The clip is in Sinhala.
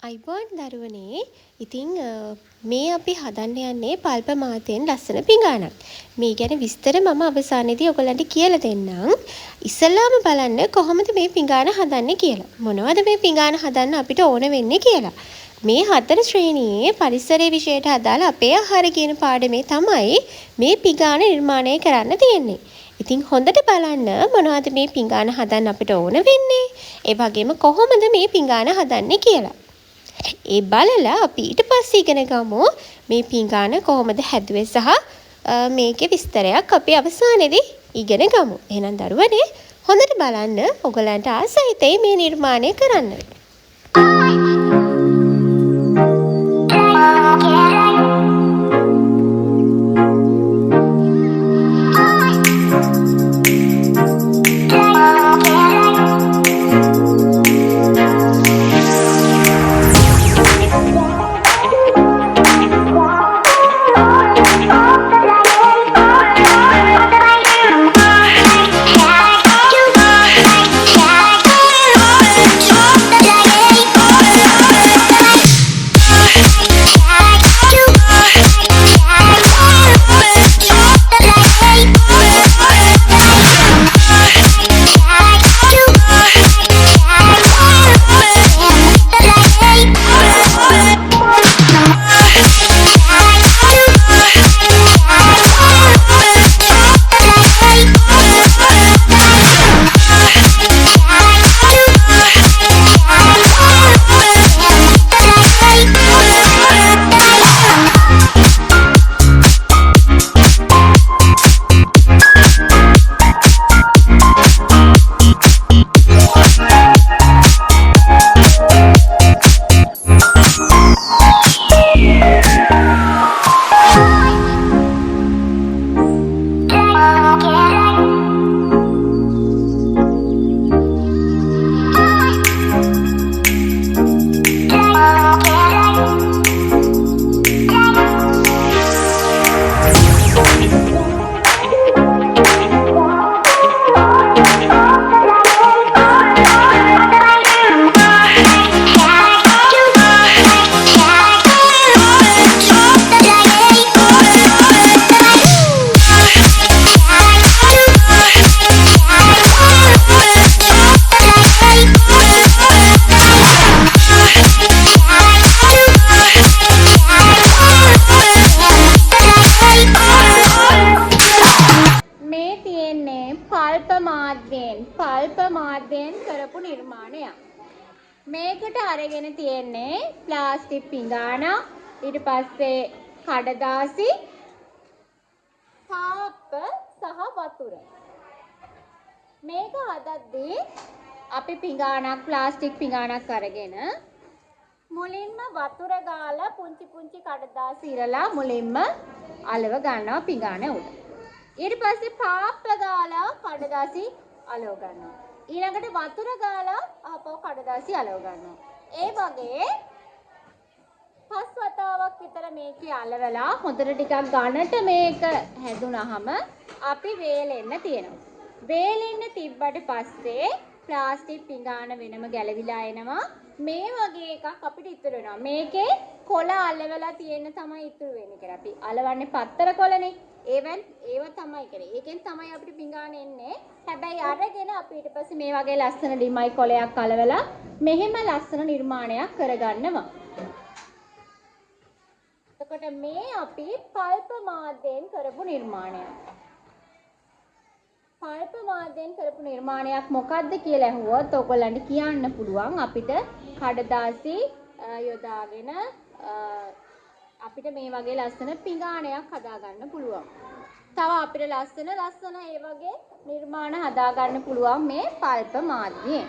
අයිබෝන් දරුවනේ ඉතින් මේ අපි හදන්න යන්නේ පල්ප මාතෙන් ලස්සන පිඟානක්. මේ ගැන විස්තර මම අවසානයේදී ඔයගලන්ට කියලා දෙන්නම්. ඉස්සෙල්ලාම බලන්න කොහොමද මේ පිඟාන හදන්නේ කියලා. මොනවද මේ පිඟාන හදන්න අපිට ඕන වෙන්නේ කියලා. මේ 4 ශ්‍රේණියේ පරිසරයේ විෂයට අදාළ අපේ ආහාර කියන පාඩමේ තමයි මේ පිඟාන නිර්මාණය කරන්න තියෙන්නේ. ඉතින් හොඳට බලන්න මොනවද මේ පිඟාන හදන්න අපිට ඕන වෙන්නේ. ඒ වගේම කොහොමද මේ පිඟාන හදන්නේ කියලා. ඒ බලලා අපි ඊට පස්සේ ඉගෙන ගමු මේ පිඟාන කොහොමද හැදුවේ සහ මේකේ විස්තරයක් අපි අවසානයේදී ඉගෙන ගමු. එහෙනම් දරුවනේ හොඳට බලන්න ඔයගලන්ට ආසයිතේ මේ නිර්මාණය කරන්න. පල්ප මාධ්‍යයෙන් කරපු නිර්මාණයක්. මේකට අරගෙන තියෙන්නේ ප්ලාස්ටික් පිඟාන, ඊට පස්සේ කඩදාසි, පාප්ප සහ වතුර. මේක හදද්දී අපි පිඟානක් ප්ලාස්ටික් පිඟානක් අරගෙන මුලින්ම වතුර ගාලා පුංචි කඩදාසි ඉරලා මුලින්ම අලව ගන්නවා පිඟාන උඩ. ඊට පස්සේ පාප්ප ගාලා කඩදාසි අලව ගන්නවා. ඊළඟට වතුර ගාලා ආපහු කඩදාසි අලව ගන්නවා. ඒ වගේ 5 වතාවක් විතර මේකේ අලවලා හොඳට ටිකක් ඝනට මේක හැදුනහම අපි වේලෙන්න තියෙනවා. වේලෙන්න තිබ්බට පස්සේ ප්ලාස්ටික් පිඟාන වෙනම ගැලවිලා එනවා. මේ වගේ එකක් අපිට ඉතුරු වෙනවා. මේකේ කොළ අලවලා තියෙන තමයි ඉතුරු වෙන්නේ කියලා. අපි අලවන්නේ පත්තර කොළනේ. ඒව තමයි කරේ. ඒකෙන් තමයි අපිට පිඟාන එන්නේ. හැබැයි අරගෙන අපි ඊට පස්සේ මේ වගේ ලස්සන ඩිමයි කොළයක් අලවලා මෙහෙම ලස්සන නිර්මාණයක් කරගන්නවා. එතකොට මේ අපි පල්ප මාධ්‍යයෙන් කරපු නිර්මාණයක්. පල්ප මාධ්‍යයෙන් කරපු නිර්මාණයක් මොකක්ද කියලා ඇහුවොත් ඔයගොල්ලන්ට කියන්න පුළුවන්. අපිට කඩදාසි යොදාගෙන අපිට මේ වගේ ලස්සන පිඟානයක් හදාගන්න පුළුවන්. තව අපිට ලස්සන ඒ වගේ නිර්මාණ හදාගන්න පුළුවන් මේ පල්ප මාධ්‍යයෙන්.